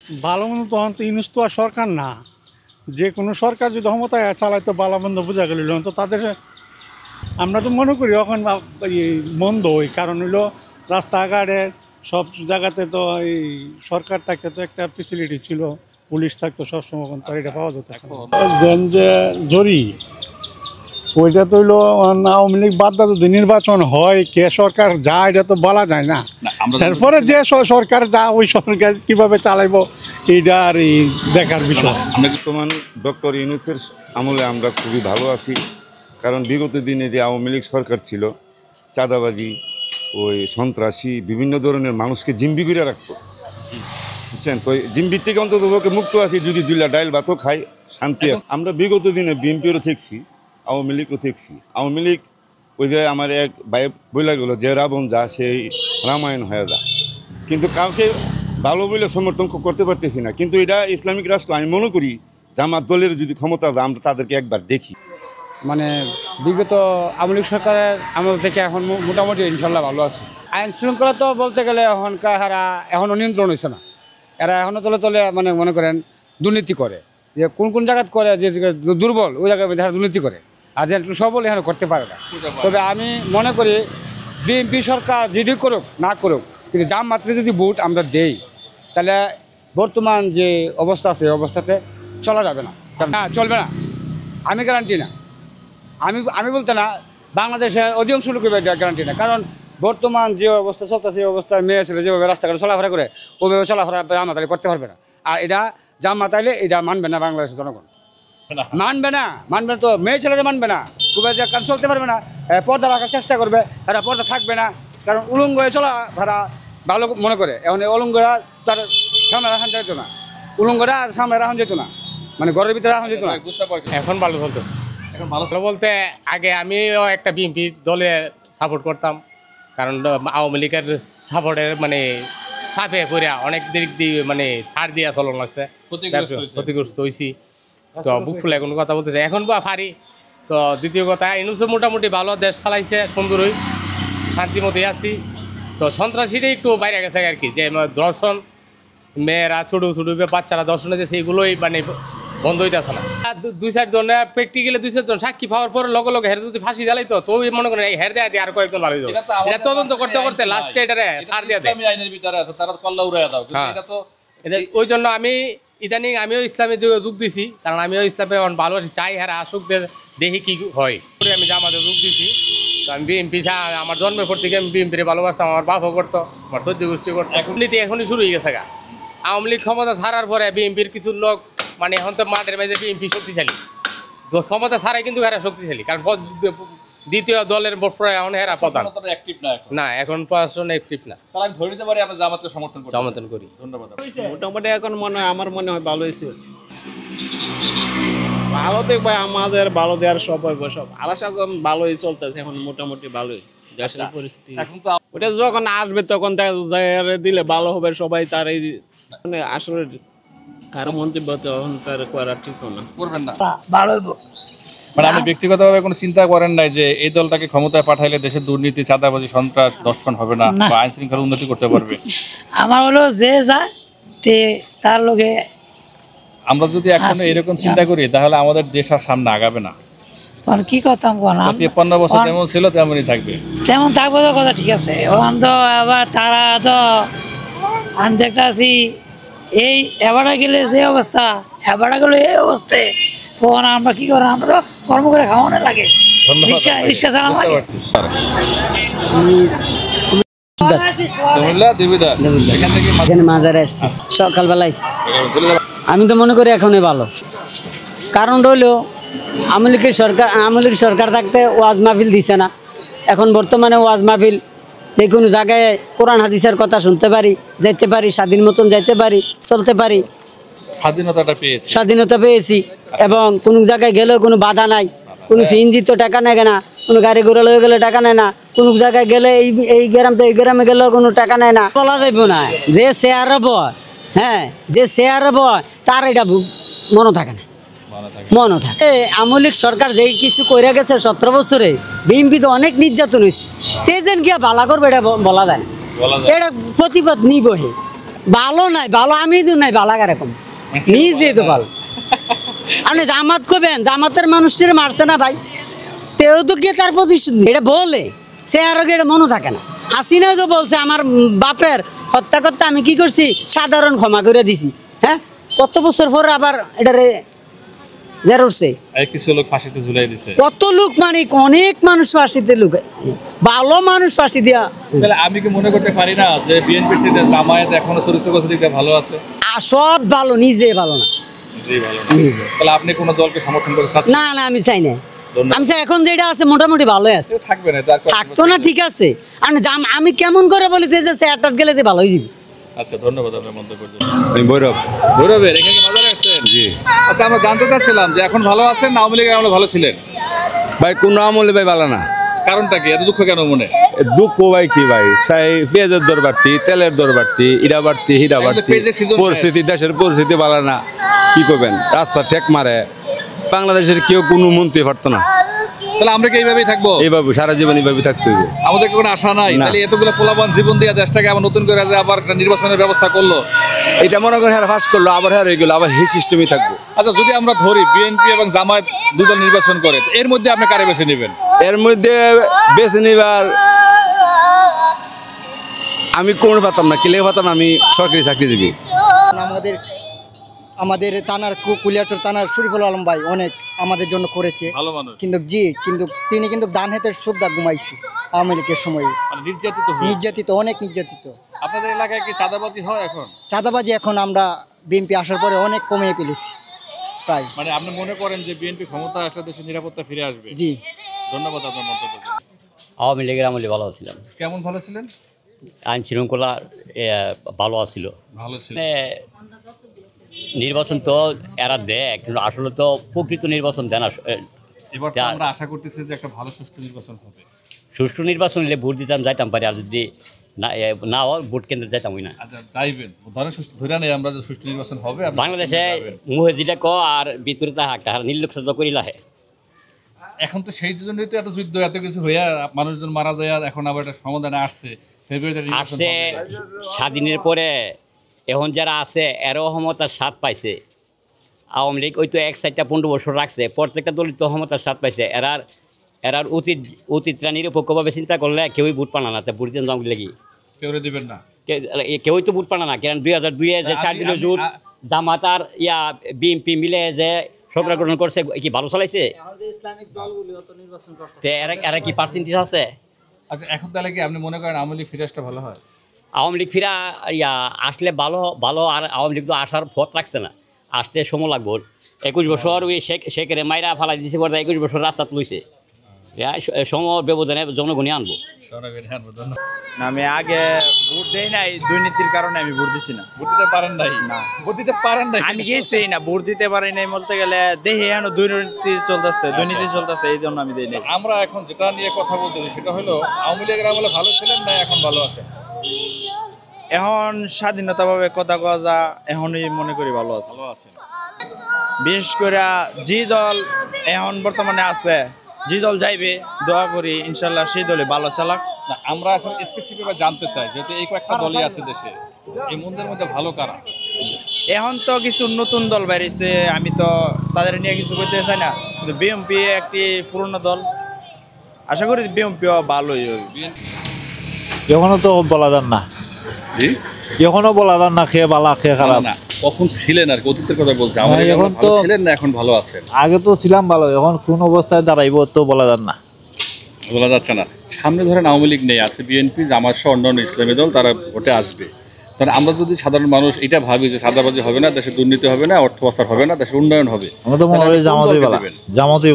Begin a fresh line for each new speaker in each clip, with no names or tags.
ভালো মন্দ তখন তো ইউনুস তো আর সরকার না, যে কোনো সরকার যদি ক্ষমতায় চালাইতো ভালো মন্দ বোঝা গেল তো তাদের আমরা তো মনে করি এখন মন্দ ওই কারণ হইলো রাস্তাঘাটে সব জায়গাতে তো এই সরকার থাকতে তো একটা ফেসিলিটি ছিল, পুলিশ থাকতো সবসময়, তো এটা পাওয়া যেত দেন যে জরি ওইটা তো হইলো আওয়ামী লীগ বাদ যদি নির্বাচন হয় কে সরকার যা এটা তো বলা যায় না। তারপরে যে সরকার যা ওই সরকার কিভাবে চালাইবো এইটা আর এই দেখার বিষয়।
আমরা বর্তমান ডক্টর ইউনূসের আমলে আমরা খুবই ভালো আছি, কারণ বিগত দিনে যে আওয়ামী লীগ সরকার ছিল চাঁদাবাজি ওই সন্ত্রাসী বিভিন্ন ধরনের মানুষকে জিম্বি করে রাখতো, বুঝছেন? তো জিম্বির থেকে অন্তত লোকে মুক্ত আছি, যদি দুইলা ডাইল ভাতও খাই শান্তি আছে। আমরা বিগত দিনে বিএনপিরও দেখছি, আওয়ামী লীগও দেখছি। আওয়ামী লীগ ওই যে আমার এক ভাই বইলা গেলো যে রাবণ যা সেই রামায়ণ হয়ে যা, কিন্তু কাউকে ভালো বলে সমর্থন করতে পারতেছি না। কিন্তু এটা ইসলামিক রাষ্ট্র, আমি মনে করি জামাত দলের যদি ক্ষমতা আমরা তাদেরকে একবার দেখি।
মানে বিগত আওয়ামী লীগ সরকারের আমল থেকে এখন মোটামুটি ইনশাল্লাহ ভালো আছে। আইন শৃঙ্খলা তো বলতে গেলে এখনও নিয়ন্ত্রণ হয়েছে না। এরা এখনও তলে তলে মানে মনে করেন দুর্নীতি করে, যে কোন জায়গায় করে যে দুর্বল ওই জায়গায় দুর্নীতি করে, আর যে একটু সবল এখানে করতে পারে না। তবে আমি মনে করি বিএনপি সরকার যদি করুক না করুক, কিন্তু জামাত যদি ভোট আমরা দেই তাহলে বর্তমান যে অবস্থা আছে অবস্থাতে চলা যাবে না, চলবে না। আমি গ্যারান্টি না, আমি বলতে না, বাংলাদেশের অধিকাংশ লোকের গ্যারান্টি না। কারণ বর্তমান যে অবস্থা চলতেছে সেই অবস্থায় মেয়ে ছেলে যেভাবে রাস্তাঘাটে চলাফেরা করে ওইভাবে চলাফেরা জামাত আলী করতে পারবে না। আর এটা জামাত আলী এটা মানবে না, বাংলাদেশের জনগণ মানবে না তো মেয়ে ছেলেরা মানবে না, খুবই কারণ চলতে পারবে না। পর্দা রাখার চেষ্টা করবে, এরা পর্দা থাকবে না, কারণ উলঙ্গ হয়ে চলাফেরা ভালো মনে করে। এখন উলঙ্গরা তার সামনে রাখান যেত না, উলঙ্গরা আর সামনে রাখান যেত না, মানে ঘরের ভিতরে রাখান যেত না।
এখন ভালো চলতেছে। এখন ভালো বলতে আগে আমিও একটা বিএনপি দলে সাপোর্ট করতাম, কারণ আওয়ামী লীগের সাপোর্টের মানে চাপে পড়ে অনেক দিক দিয়ে মানে ছাড় দিয়া চলন লাগছে, ক্ষতিগ্রস্ত হয়েছি। তো বুক ফুলে কোনো কথা বলতে চাই এখন বা পারি। তো দ্বিতীয় কথা ইউনূস মোটামুটি ভালো দেশ চালাইছে, সুন্দরই শান্তিমতোই আছি। তো সন্ত্রাসীটাই একটু বাইরে গেছে আর কি, যে দর্শন মেয়েরা ছোটো ছোটো বাচ্চারা দর্শনে যে সেইগুলোই মানে বন্ধ হইতেছে না। দুই চার জনের প্র্যাকটিক্যালি দুই চারজন সাক্ষী পাওয়ার পরে লগে লগে হের যদি ফাঁসি দিলাই তো ওই মনে করেন হের দেয় আর কয়েকজন ভালো যাবে, এটা তদন্ত করতে করতে লাস্টে এটারে ছাড় দিয়ে দেয়। ওই জন্য আমি ইদানিং আমিও ইসলামে যোগ দিছি, কারণ আমিও ইসলামে ভালো চাই, হ্যাঁ আসুক দেখি কি হয়। আমি জামাতে যোগ দিছি। তো আমি বিএনপি আমার জন্মের পর থেকে আমি বিএনপির ভালোবাসতাম, আমার বাপও করতো, আমার সদ্য গোষ্ঠী করতো। এখনই শুরু হয়ে গেছে গা। আওয়ামী লীগ ক্ষমতা ছাড়ার পরে বিএনপির কিছু লোক মানে এখন তো মাঠের মাঝে বিএনপি শক্তিশালী, ক্ষমতা ছাড়াই কিন্তু এরা শক্তিশালী, কারণ দ্বিতীয় দলের এখন এরা প্রধান না, এখন প্রশাসন অ্যাক্টিভ না। সমর্থন করি। ধন্যবাদ।
মোটামুটি এখন আমার মনে হয় ভালো হয়েছে, ভালো দেখবে আমাদের ভালো দেওয়ার সব হইব, সব আলাদা ভালোই চলতেছে এখন, মোটামুটি ভালোই দেশের পরিস্থিতি। ওটা যখন আসবে তখন দিলে ভালো হবে সবাই, তার এই মানে আসলে কারো মন্তব্য তখন তার করা ঠিক না, করবেন না
ভালো হইব।
মানে আপনি ব্যক্তিগতভাবে কোনো চিন্তা করেন নাই যে এই দলটাকে ক্ষমতায় পাঠাইলে দেশের দুর্নীতি, চাঁদাবাজি, সন্ত্রাস, দর্শন হবে না বা আইন শৃঙ্খলা উন্নতি করতে পারবে?
আমার হলো যে যায় তে তার লগে।
আমরা যদি এখন এরকম চিন্তা করি তাহলে আমাদের দেশ আর সামনে আগাবে না।
তখন কি করতাম কোন
৫৩ বছর যেমন ছিল তেমনই থাকবে,
তেমন থাকবো তো কথা ঠিক আছে। এখন তো আবার তারা তো আমি দেখতেছি এই এবারে গেলে যে অবস্থা, এবারে গেলে এই অবস্থায়, তখন আমরা কি করি, আমরা তো কর্ম করে খাওয়ানো লাগে, রিক্সা চালানো লাগে।
মাজারে আসছি সকালবেলা, আমি তো মনে করি এখনই ভালো। কারণটা হলো আওয়ামী লীগ সরকার থাকতে ওয়াজ মাহফিল দিছে না, এখন বর্তমানে ওয়াজ মাহফিল যে কোনো জায়গায় কোরআন হাদিসের কথা শুনতে পারি, যাইতে পারি, স্বাধীন মতন যাইতে পারি, চলতে পারি, স্বাধীনতা পেয়েছি। এবং কোনো জায়গায় গেলেও কোনো বাধা নাই, কোনো সিএনজি তো টাকা নেয় না, কোনো গাড়ি ঘোড়া লয়ে গেলে টাকা নেয় না, কোনো জায়গায় গেলে এই গ্রাম তো এই গ্রামে গেলেও কোনো টাকা নেয় না। বলা যাইব না যে শেয়ারে বয়, হ্যাঁ যে শেয়ারে বয় তার এটা মনে থাকে না, মনে থাকে। আওয়ামী লীগ সরকার যে কিছু করে গেছে 17 বছরে, বিএনপি তো অনেক নির্যাতন হয়েছে, তেজেন গিয়া ভালা করবে এটা বলা যায় না, এটা প্রতিবাদ নিবহে ভালো নাই, ভালো আমি তো নাই, বালাগার এরকম নিজে তো ভালো। আপনি জামাত করবেন, জামাতের মানুষটির মারছে না ভাই, তেও তো কে তার প্রতিশোধ নেই। এটা বলে সে আরো এটা মনে থাকে না। হাসিনাও তো বলছে আমার বাপের হত্যা করতে আমি কি করছি, সাধারণ ক্ষমা করে দিছি। হ্যাঁ, কত বছর পর আবার এটারে জেরোছে,
কিছু লোক ফাঁসিতে ঝুলাই দিছে।
কত লোক, মানে অনেক মানুষ ফাঁসিতে, লোক ভালো মানুষ ফাঁসি দিয়া।
তাহলে আমি কি মনে করতে পারি না যে বিএনপি জামায়াত এখনো চরিত্র দিকে ভালো আছে?
সব ভালো, নিজে ভালো না।
নিজে তাহলে আপনি কোন দলকে সমর্থন করতে চাচ্ছেন?
না না, আমি চাই না। আমি চাই এখন যেটা আছে মোটামুটি ভালোই আছে।
থাকবে না,
থাকতো না, ঠিক আছে। আমি কেমন করে বলি যে চেয়ারটার গেলে যে ভালো হয়ে যাবে।
আচ্ছা, ধন্যবাদ আপনার মন্তব্যের জন্য।
আমি ভৈরব।
ভৈরবের এখানে কি মাজারে আসছেন?
জি।
আচ্ছা, আমরা জানতে চাচ্ছিলাম যে এখন ভালো আছেন না আওয়ামী লীগের আমলে ভালো ছিলেন?
ভাই কোন আমলে ভাই ভালো না।
কারণটা কি, এত দুঃখ কেন মনে?
দুঃখ ভাই কি ভাই, চাই পেঁয়াজের দর বাড়তি, তেলের দর বাড়তি, ইটা বাড়তি, হিটা বাড়তি,
পেঁয়াজের season
পরিস্থিতি, দেশের পরিস্থিতি ভালো না। কি করবেন, রাস্তা ঠেক মারে, বাংলাদেশের কেউ কোনো মন্ত্রী পারতো না।
তাহলে আমরা কি এইভাবেই থাকবো?
এইভাবে সারা জীবন এইভাবে থাকতে হবে।
আমাদের কোনো আশা নাই?
না।
তাহলে এতগুলো পোলাপান জীবন দিয়ে দেশটাকে আবার নতুন করে যে আবার একটা নির্বাচনের ব্যবস্থা করলো,
এটা মনে করেন হ্যাঁ ফাঁস করলো, আবার হ্যাঁ রয়ে গেলো, আবার সেই সিস্টেমই থাকবো।
আচ্ছা, যদি আমরা ধরি বিএনপি এবং জামায়াত দুদল নির্বাচন করে, তো এর মধ্যে আপনি কারে বেছে নেবেন?
এর মধ্যে বেছে নিবার আমি কোন পাতাম না, কিলে পাতাম না, আমি সরকারি চাকরিজীবী।
আমাদের থানার কুলিয়াচর থানার শরীফুল আলম ভাই অনেক আমাদের জন্য করেছে,
ভালো মানুষ,
কিন্তু তিনি কিন্তু ডান হাতের সুবিধা ঘুমাইছে আওয়ামী লীগের সময়। নির্যাতিত, অনেক নির্যাতিত।
আপনাদের এলাকায় কি চাঁদাবাজি হয় এখন?
চাঁদাবাজি এখন আমরা বিএনপি আসার পরে অনেক কমিয়ে ফেলেছি প্রায়।
মানে আপনি মনে করেন যে বিএনপি ক্ষমতা আসলে দেশের নিরাপত্তা ফিরে আসবে?
জি।
ধন্যবাদ আপনার মন্তব্যের জন্য।
আওয়ামী লীগের আমলে ভালো ছিলাম।
কেমন ভালো ছিলেন?
আইন শৃঙ্খলা ভালো ছিল।
ভালো ছিল।
নির্বাচন তো এরা দেয়, কিন্তু আসলে তো প্রকৃত নির্বাচন দেয় না।
এবার তো আমরা আশা করতেছি যে একটা ভালো সুষ্ঠু নির্বাচন হবে।
সুষ্ঠু নির্বাচন হলে ভোট দিতাম, যাইতাম পারি, আর যদি না হয় ভোট কেন্দ্রে যাইতাম না।
আচ্ছা, যাইবেন, ধরেন সুষ্ঠু ধরে নেই আমরা যে সুষ্ঠু নির্বাচন হবে।
বাংলাদেশে মুহে যেটা ক আর ভিতরে তাহাক তাহার নির্লক্ষ্য করিলা হে।
এখন তো সেই জন্যই তো এত যুদ্ধ, এত কিছু হইয়া মানুষজন মারা যায়, এখন আবার একটা সমাধানে আসছে।
আসছে স্বাধীনের পরে এখন যারা আছে এরও ক্ষমতার স্বাদ পাইছে। আওয়ামী লীগ ওই তো এক সাইডটা 15 বছর রাখছে, প্রত্যেকটা দলই তো ক্ষমতার স্বাদ পাইছে। এরার অতীতরা নিরপেক্ষভাবে চিন্তা করলে কেউই ভোট পানা না, ভোট দিন জঙ্গি লাগি
কেউ দিবেন না,
কেউই তো ভোট পানা না। কারণ 2002-এ যে 4 দিল জোট জামাত আর বিএনপি মিলে যে সরকার গঠন করছে, কি ভালো চালাইছে? এরা কি পার্সেন্টেজ আছে?
আচ্ছা, এখন তাহলে কি আপনি মনে করেন আওয়ামী লীগ ফিরে আসতে ভালো হয়?
আওয়ামী লীগ ফিরা আসলে ভালো। আর আওয়ামী লীগ তো আসার পথ রাখছে না, আসতে সময় লাগবে। 21 বছর ওই শেখের মাইরা ফালাই দিয়েছে, 21 বছর রাস্তা তুলছে। সময় ব্যবধানে জনগণই আনবো।
আমি আগে ভোট দেই নাই, দুর্নীতির কারণে আমি ভোট দিছি না।
ভোট দিতে পারেন নাই? না, ভোট দিতে পারেন নাই।
আমি গেছি না, ভোট দিতে পারি নাই বলতে গেলে দেখি এখন দুর্নীতি চলতেছে, এই জন্য আমি দেই নাই।
আমরা এখন যেটা নিয়ে কথা বলতেছি সেটা হলো আওয়ামী লীগের আমলে ভালো ছিলেন না এখন ভালো আছে?
এখন স্বাধীনতাভাবে কথা কওয়া যা, এখনই মনে করি ভালো আছে। বিশেষ করে যে দল এখন বর্তমানে আছে, যে দল যাইবে দোয়া করি ইনশাল্লাহ সেই দলে ভালো চালাক।
আমরা আসলে স্পেসিফিক জানতে চাই, যেহেতু এই কয়েকটা দলই আছে দেশে, এই মন্দের মধ্যে ভালো কারা?
এখন তো কিছু নতুন দল বেরিয়েছে, আমি তো তাদের নিয়ে কিছু করতে চাই না, কিন্তু বিএনপি একটি পুরনো দল, আশা করি বিএনপিও ভালোই হবে।
এখনো তো বলা যান না, এখনো বলা যান না, খেয়ে ভালো খেয়ে খারাপ।
কখন ছিলেন আর অতীতের কথা বলছে, এখন তো ছিলেন না এখন ভালো আছেন?
আগে তো ছিলাম ভালো, এখন কোন অবস্থায় দাঁড়াইব তো বলা যান না,
বলা যাচ্ছে না। সামনে ধরেন আওয়ামী লীগ নেই, আছে বিএনপি, জামাত সহ অন্যান্য ইসলামী দল, তারা ভোটে আসবে। কারণ আমরা যদি সাধারণ মানুষ এটা ভাবি যে চাঁদাবাজি হবে না, দেশে দুর্নীতি হবে না, অর্থ পাচার হবে না, দেশের উন্নয়ন হবে,
আমরা তো মনে করি জামাতই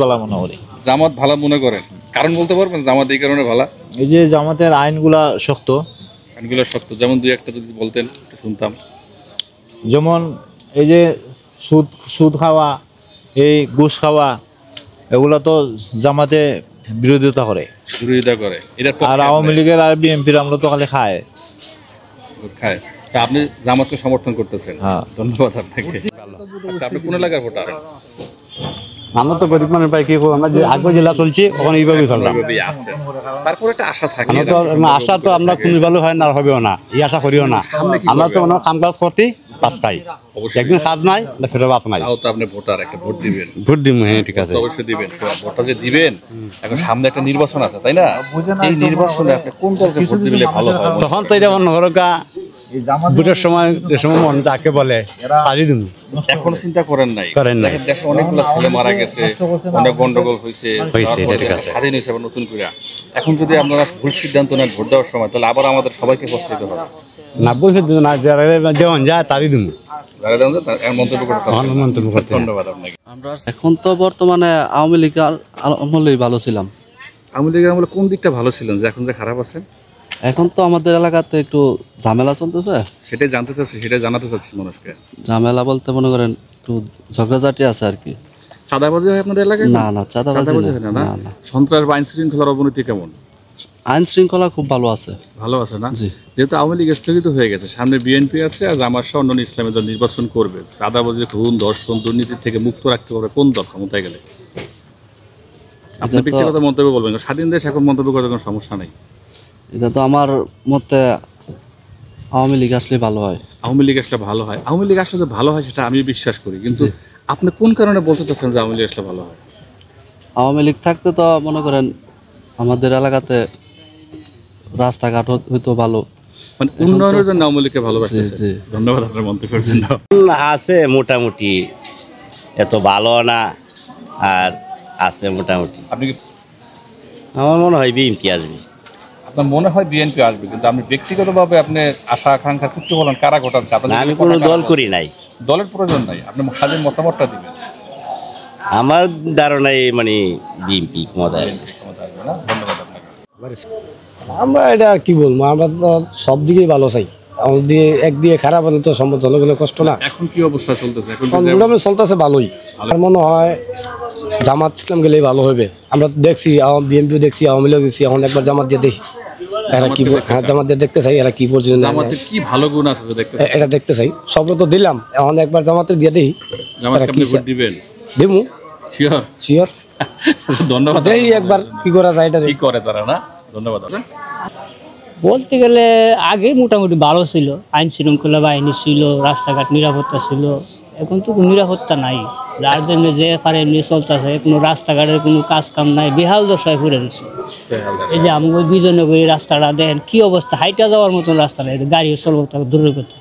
ভালো মনে করি।
জামাত ভালো মনে করেন? কারণ বলতে পারবেন জামাত এই কারণে ভালো?
এই যে জামাতের আইনগুলা শক্ত,
যেমন দুই একটা যদি বলতেন শুনতাম।
যেমন এই যে সুদ খাওয়া, এই ঘুষ খাওয়া, এগুলা তো জামাতে বিরোধিতা করে। আর আওয়ামী লীগের আর বিএনপির আমরা তো খালি খায়।
আপনি জামাতকে সমর্থন করতেছেন? হ্যাঁ, ধন্যবাদ আপনাকে। আচ্ছা, আপনি কোন এলাকার ভোটার?
আমরা তো গরিব মানুষ পাই কি করবো, আমরা যে আগ্রহ জেলা চলছি ওখানে এইভাবেই চললাম।
তারপর একটা আশা থাকে
আমরা তো আশা তো আমরা কোনো ভালো হয় না, হবেও না, এই আশা করিও না। আমরা তো কোনো কাম কাজ করতে পাত চাই, একদিন কাজ নাই ফেরত বাত নাই।
তো আপনি ভোটার, একটা ভোট দিবেন।
ভোট দিব, হ্যাঁ ঠিক আছে,
অবশ্যই দিবেন। ভোটটা যে দিবেন, এখন সামনে একটা নির্বাচন আছে, তাই না? এই নির্বাচনে আপনি কোন দলকে ভোট দিলে ভালো হয়?
তখন তো এটা মনে করো ভোটের সময় যে সময় মন যাকে বলে পারি দিন।
এখন চিন্তা করেন নাই?
করেন নাই।
দেশে অনেকগুলো ছেলে মারা গেছে, অনেক গন্ডগোল হয়েছে,
এটা ঠিক আছে।
স্বাধীন হয়েছে আবার নতুন করে। এখন যদি আপনারা ভুল সিদ্ধান্ত নেন ভোট দেওয়ার সময়, তাহলে আবার আমাদের সবাইকে পস্তাইতে হবে।
না বলছে না, যারা যেমন যায় তারই দিন
মন্তব্য করতে। ধন্যবাদ আপনাকে।
এখন তো বর্তমানে আওয়ামী লীগ আমলেই ভালো ছিলাম।
আওয়ামী লীগের আমলে কোন দিকটা ভালো ছিলেন যে এখন যে খারাপ আছে?
এখন তো আমাদের এলাকাতে একটু ঝামেলা চলতেছে,
সেটাই জানতে চাচ্ছি, সেটাই জানাতে চাচ্ছি মানুষকে।
ঝামেলা বলতে মনে করেন একটু ঝগড়াঝাটি আছে আর কি।
চাঁদাবাজি হয় আপনাদের এলাকায়?
না না, চাঁদাবাজি
হয় না। সন্ত্রাস বা আইন শৃঙ্খলার অবনতি কেমন?
আইন শৃঙ্খলা খুব ভালো আছে।
ভালো আছে না? যেহেতু আওয়ামী লীগ স্থগিত হয়ে গেছে, সামনে বিএনপি আছে, আর জামাত সহ অন্যান্য ইসলামী দল নির্বাচন করবে, চাঁদাবাজি, খুন, ধর্ষণ, দুর্নীতি থেকে মুক্ত রাখতে পারবে কোন দল ক্ষমতায় গেলে? আপনি ব্যক্তিগত মন্তব্য বলবেন, স্বাধীন দেশ, এখন মন্তব্য করার কোনো সমস্যা নেই।
এটা তো আমার মতে আওয়ামী লীগ আসলে ভালো হয়।
আওয়ামী লীগ আসলে ভালো হয়? আওয়ামী লীগ আসলে ভালো হয় সেটা আমি বিশ্বাস করি, কিন্তু আপনি কোন কারণে বলতে চাচ্ছেন যে আওয়ামী লীগ আসলে ভালো হয়?
আওয়ামী লীগ থাকতে তো মনে করেন আমাদের এলাকাতে রাস্তাঘাট হয়তো ভালো,
মানে উন্নয়নের জন্য আওয়ামী লীগকে ভালোবাসতেছে। ধন্যবাদ আপনার মন্তব্যের জন্য।
আছে মোটামুটি, এত ভালো না, আর আছে মোটামুটি।
আপনি কি?
আমার মনে হয় বিএনপি আসবে।
আপনার মনে হয় বিএনপি আসবে, কিন্তু আপনি ব্যক্তিগতভাবে আপনি আশা আকাঙ্ক্ষা করতে বলেন কারা ঘটাচ্ছে?
আমি কোনো দল করি নাই,
দলের প্রয়োজন নাই, আপনি স্বাধীন মতামতটা দিবেন।
আমার ধারণায় মানে বিএনপি ক্ষমতায়।
ধন্যবাদ আপনাকে।
আমরা এটা আর কি বলবো, আমরা তো সব দিকেই ভালো চাই, আমাদের দিয়ে একদিকে খারাপ হলে তো সম্ভব জনগণের কষ্ট না।
এখন কি অবস্থা চলতেছে? এখন
মোটামুটি চলতেছে ভালোই। আমার মনে হয় জামাত ইসলাম গেলেই ভালো হবে। আমরা দেখছি বিএনপি দেখছি, আওয়ামী লীগ দেখছি, এখন একবার জামাত দিয়ে দেখি এরা কি, জামাত দিয়ে দেখতে চাই এরা কি পর্যন্ত
কি ভালো গুণ আছে
এটা দেখতে চাই। সব তো দিলাম, এখন একবার জামাতে দিয়ে দেখি
দিবেন।
দিমু
শিওর?
শিওর।
ধন্যবাদ।
এই একবার কি করা যায় এটা
কি করে তারা না। ধন্যবাদ।
বলতে গেলে আগে মোটামুটি ভালো ছিল, আইন শৃঙ্খলা বাহিনী ছিল, রাস্তাঘাট নিরাপত্তা ছিল। এখন তো কোনো নিরাপত্তা নাই, যার জন্য যে পারে এমনি চলতেছে, কোনো রাস্তাঘাটের কোনো কাজ কাম নাই, বেহাল দশায় ঘুরে দিচ্ছে। এই যে আমি ওই বিজয়নগরী রাস্তাটা দেখেন কি অবস্থা, হাইটা যাওয়ার মতন রাস্তা নেই, গাড়ি চলবো দূরের কথা।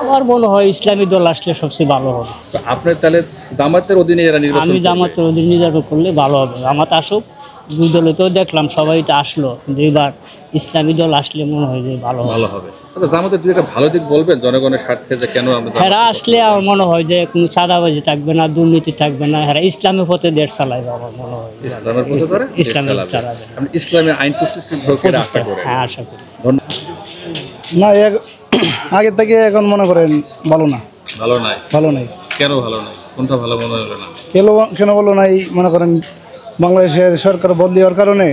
আমার মনে হয় ইসলামী দল আসলে সবচেয়ে ভালো হবে।
আপনার তাহলে জামাতের অধীনে এরা নির্বাচন,
আমি জামাতের অধীনে নির্বাচন করলে ভালো হবে। জামাত আসুক, দুই দলে তো দেখলাম সবাই তো আসলো, কিন্তু এবার ইসলামী দল আসলে মনে হয় যে ভালো হবে।
জামাতের দুই একটা ভালো দিক বলবেন জনগণের স্বার্থে, যে কেন আমরা
এরা আসলে আমার মনে হয় যে কোনো চাঁদাবাজি থাকবে না, দুর্নীতি থাকবে না, এরা ইসলামের পথে দেশ চালাবে। আমার মনে হয়
ইসলামের পথে ধরে
ইসলামের চালাবে,
ইসলামের আইন প্রতিষ্ঠিত হোক আশা করি।
হ্যাঁ, আশা করি।
না, আগের থেকে এখন মনে করেন ভালো না।
ভালো নাই?
ভালো নাই।
কেন ভালো নাই? কোনটা ভালো মনে হলো না?
কেন ভালো নাই? মনে করেন বাংলাদেশের সরকার বদলি হওয়ার কারণে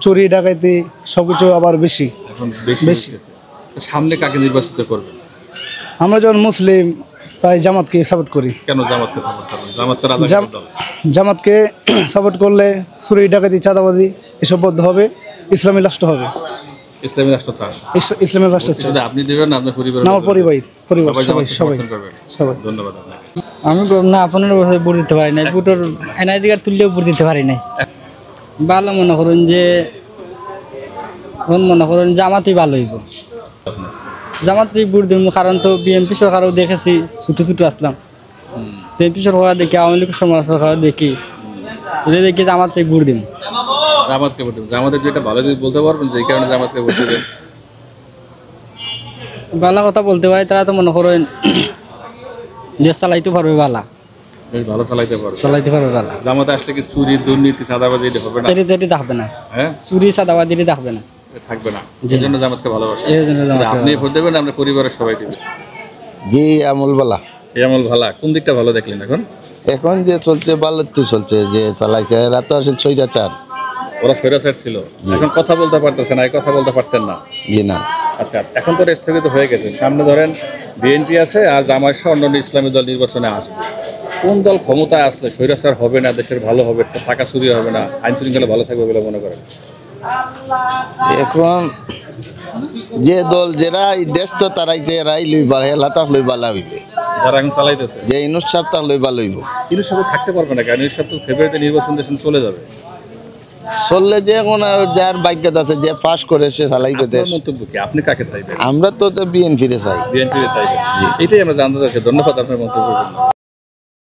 চুরি ডাকাতি সবকিছু আবার বেশি।
এখন বেশি। সামনে কাকে নির্বাচিত করবেন?
আমরা যখন মুসলিম তাই জামাতকে সাপোর্ট করি।
কেন জামাতকে সাপোর্ট করবেন?
জামাতকে সাপোর্ট করলে চুরি ডাকাতি চাঁদাবাজি এসব বন্ধ হবে, ইসলামী রাষ্ট্র হবে।
ইসলামী রাষ্ট্র চান?
ইসলামী রাষ্ট্র চান।
আপনি দেবেন না আপনার পরিবার?
আমার পরিবার সবাই।
ধন্যবাদ আপনাকে।
আমি না আপনার ভোট দিতে পারি নাই, ভোটের এনআইডি কার্ড তুললেও ভোট দিতে পারি নাই। ভালো মনে করুন যে জামাতই ভালো হইব, জামাতই ভোট দিব। কারণ তো বিএনপি সরকারও দেখেছি, ছোটো ছোটো আসলাম, বিএনপি সরকার দেখি, আওয়ামী লীগ সরকার দেখি, দেখি জামাতই ভোট দিব।
জামাতকে ভোট দেবেন? জামাতের যেটা ভালো দিক বলতে পারবেন যে কারণে জামাতকে ভোট দেবেন?
ভালো কথা বলতে পারি, তারা তো মনে করেন দেশ চালাইতে পারবে,
বেশ ভালো চালাইতে
পারবে ভালো।
জামাতে আসলে কি চুরি দুর্নীতি চাঁদাবাজি হবে না?
এটা থাকবে না।
হ্যাঁ,
চুরি চাঁদাবাজি থাকবে না,
থাকবে না। এই জন্য জামাতকে ভালোবাসে। আপনি ভোট দেবেন, আপনার পরিবারের সবাই দেবেন?
জি, আমল ভালা।
এই আমল ভালা। কোন দিকটা ভালো দেখলেন? এখন
যে চলছে ভালো তো চলছে, যে চালাইছে এরা তো আসলে স্বৈরাচার।
ওরা স্বৈরাচার ছিল, এখন কথা বলতে পারতেছে না, এই কথা বলতে পারতেন না?
জি না।
আচ্ছা, এখন তো স্থগিত হয়ে গেছে, সামনে ধরেন বিএনপি আছে আর জামাত সহ অন্যান্য ইসলামী দল নির্বাচনে আসবে, কোন দল ক্ষমতায় আসলে স্বৈরাচার হবে না, দেশের ভালো হবে, টাকা চুরি হবে না, আইন শৃঙ্খলা ভালো থাকবে বলে মনে করেন?
এখন যে দল যারা এই দেশ তো তারাই যে এরাই লইবা হেলা তাক লইবা হইবে,
যারা এখন চালাইতেছে
যে ইনুস সাহেব তাক লইবা লইব।
ইনুস সাহেব থাকতে পারবে না, কারণ ইনুস সাহেব তো ফেব্রুয়ারিতে নির্বাচন দেশ চলে যাবে।
চললে যে এখন যার ভাগ্যত আছে যে পাস করে সে চালাইবে দেশ।
আপনার মন্তব্য কি? আপনি কাকে চাইবেন?
আমরা তো বিএনপি রে চাই।
বিএনপি রে চাইবেন, এটাই আমরা জানতে চাচ্ছি। ধন্যবাদ আপনার মন্তব্য।